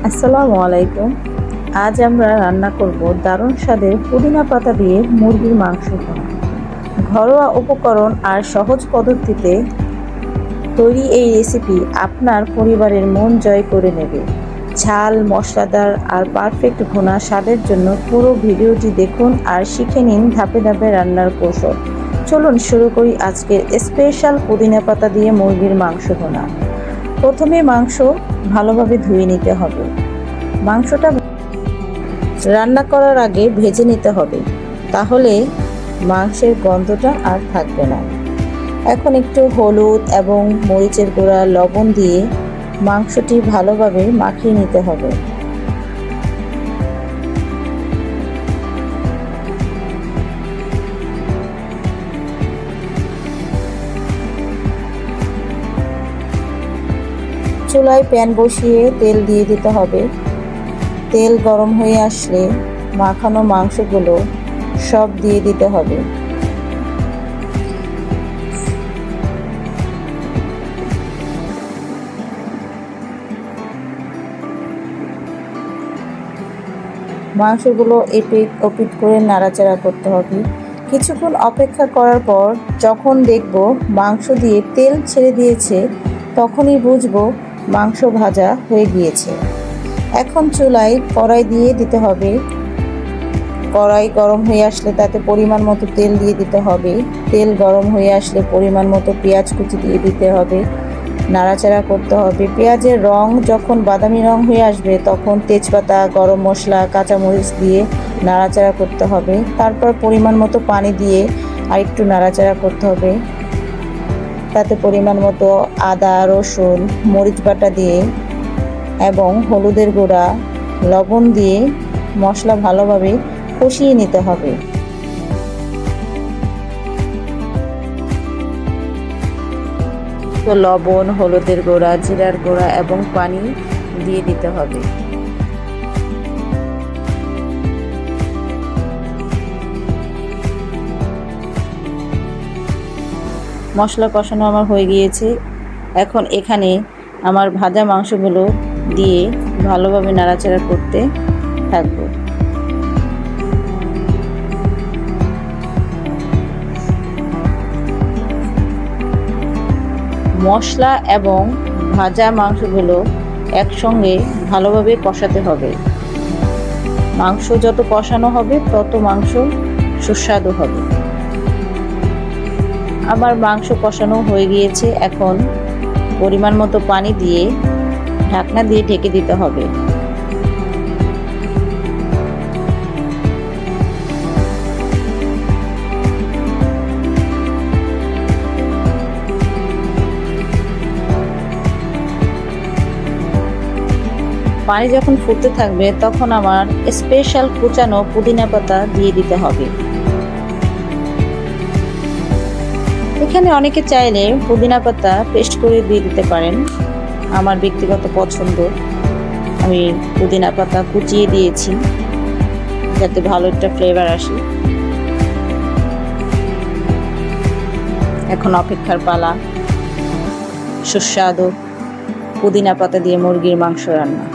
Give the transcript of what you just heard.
আসসালামু আলাইকুম। আজ আমরা রান্না করব দারুণ স্বাদের পুদিনা পাতা দিয়ে মুরগির মাংস ভুনা। ঘরোয়া উপকরণ আর সহজ পদ্ধতিতে তৈরি এই রেসিপি আপনার পরিবারের মন জয় করে নেবে। ঝাল, মশলাদার আর পারফেক্ট ভুনা স্বাদের জন্য পুরো ভিডিওটি দেখুন আর শিখে নিন ধাপে ধাপে রান্নার কৌশল। চলুন শুরু করি আজকের স্পেশাল পুদিনা পাতা দিয়ে মুরগির মাংস ভুনা। প্রথমে মাংস ভালোভাবে ধুয়ে নিতে হবে। মাংসটা রান্না করার আগে ভেজে নিতে হবে, তাহলে মাংসের গন্ধটা আর থাকবে না। এখন একটু হলুদ এবং মরিচের গুঁড়া, লবণ দিয়ে মাংসটি ভালোভাবে মাখিয়ে নিতে হবে। চুলায় প্যান বসিয়ে তেল দিয়ে দিতে হবে। তেল গরম হয়ে আসলে মাখানো মাংসগুলো সব দিয়ে দিতে হবে। মাংসগুলো এপিট ওপিট করে নাড়াচাড়া করতে হবে। কিছুক্ষণ অপেক্ষা করার পর যখন দেখব মাংস দিয়ে তেল ছেড়ে দিয়েছে, তখনই বুঝবো মাংস ভাজা হয়ে গিয়েছে। এখন চুলায় কড়াই দিয়ে দিতে হবে। কড়াই গরম হয়ে আসলে তাতে পরিমাণ মতো তেল দিয়ে দিতে হবে। তেল গরম হয়ে আসলে পরিমাণ মতো পেঁয়াজ কুচি দিয়ে দিতে হবে। নাড়াচাড়া করতে হবে। পেঁয়াজের রং যখন বাদামি রং হয়ে আসবে, তখন তেজপাতা, গরম মশলা, কাঁচামরিচ দিয়ে নাড়াচাড়া করতে হবে। তারপর পরিমাণ মতো পানি দিয়ে আর একটু নাড়াচাড়া করতে হবে। তাতে পরিমাণ মতো আদা, রসুন, মরিচ বাটা দিয়ে এবং হলুদের গুঁড়া, লবণ দিয়ে মশলা ভালোভাবে কষিয়ে নিতে হবে। তো লবণ, হলুদের গুঁড়া, জিরার গুঁড়া এবং পানি দিয়ে দিতে হবে। মশলা কষানো আমার হয়ে গিয়েছে। এখন এখানে আমার ভাজা মাংসগুলো দিয়ে ভালোভাবে নাড়াচাড়া করতে থাকবো। মশলা এবং ভাজা মাংসগুলো একসঙ্গে ভালোভাবে কষাতে হবে। মাংস যত কষানো হবে তত মাংস সুস্বাদু হবে। আমার মাংস কষানো হয়ে গিয়েছে। এখন পরিমাণ মতো পানি দিয়ে ঢাকনা দিয়ে ঢেকে দিতে হবে। পানি যখন ফুটতে থাকবে, তখন আমার স্পেশাল কুচানো পুদিনা পাতা দিয়ে দিতে হবে। এখানে অনেকে চাইলে পুদিনা পাতা পেস্ট করে দিয়ে দিতে পারেন। আমার ব্যক্তিগত পছন্দ, আমি পুদিনা পাতা কুচিয়ে দিয়েছি যাতে ভালো একটা ফ্লেভার আসে। এখন অপেক্ষার পালা সুস্বাদু পুদিনা পাতা দিয়ে মুরগির মাংস রান্না।